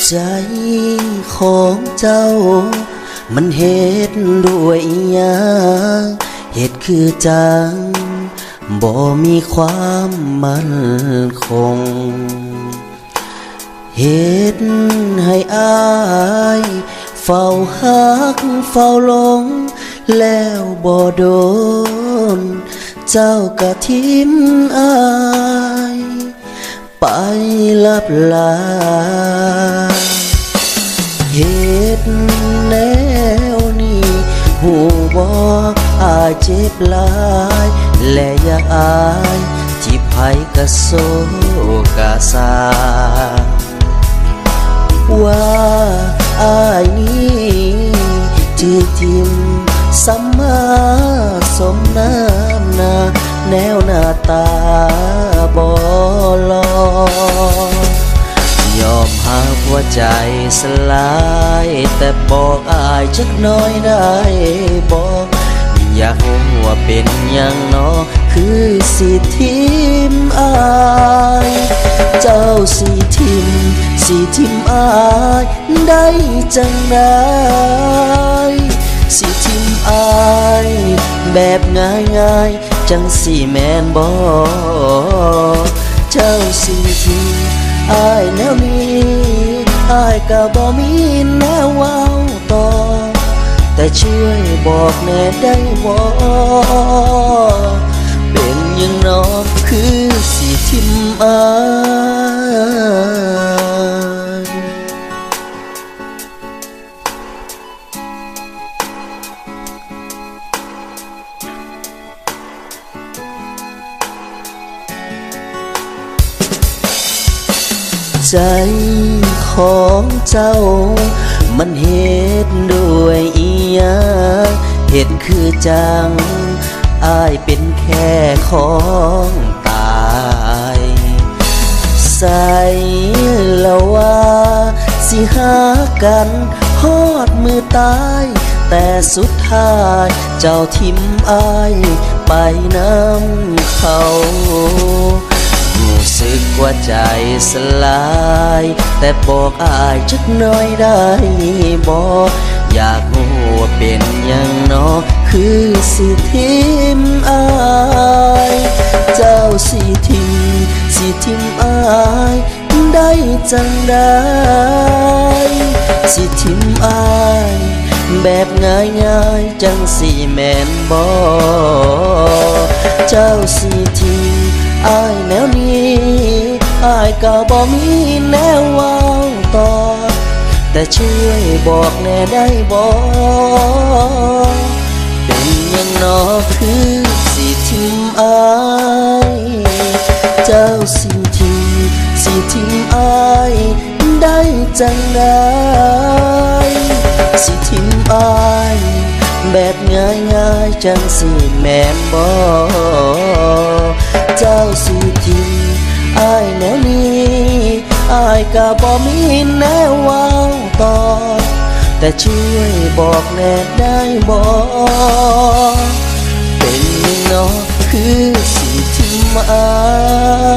ใจของเจ้ามันเหตุด้วยหยังเหตุคือจังบ่มีความมั่นคงเหตุให้อายเฝ้าหักเฝ้าหลงแล้วบ่โดนเจ้ากะทิมอายไปลับลาเหตุแนวนี้หูบ่อายเจ็บหลายและอยากอายที่ไผกะโซกะสาว่าอายนี้จือทิมสัมมาสมน้ำหน้าแนวหน้าตาบ่หล่อยอมหาหัวใจสลายแต่บอกอายจักน้อยได้บอกอยากรู้ว่าเป็นอย่างน้อคือสิทิมอายเจ้าสิทิมอายได้จังไดสิทิมอายแบบง่ายๆจังสิแม่นบ่เจ้าสิทิมอายแนวนี้อายก็บ่มีแนวเว้าต่อแต่ช่วยบอกแน่ได้บ่เป็นยังน้อคือสิทิมอายใจของเจ้ามันเหตุด้วยอีหยังเหตุคือจังอายเป็นแค่ของตายใส่ละว่าสิหากันฮอดมือตายแต่สุดท้ายเจ้าทิมอายไปน้ำเขารู้สึกว่าใจสลายแต่บอกอายจักน้อยได้บอกอยากรู้ว่าเป็นอย่างน้อคือสิทิมอายเจ้าสิทิมอายได้จังได้สิทิมอายแบบง่ายๆจังสิแม่นบ่เจ้าสิทิมอายแนวนี้อายก็บ่มีแนวเว้าต่อแต่ช่วยบอกแน่ได้บ่เป็นยังน้อคือสิทิมอายเจ้าสิทิมอายได้จังได้สิทิมอายแบบง่ายๆจังสิแม่นบ่เจ้าสิทิมอายแนวนี้อายก็บ่มีแนวเว้าต่อแต่ช่วยบอกแน่ได้บ่เป็นยังน้อคือสิทิมอาย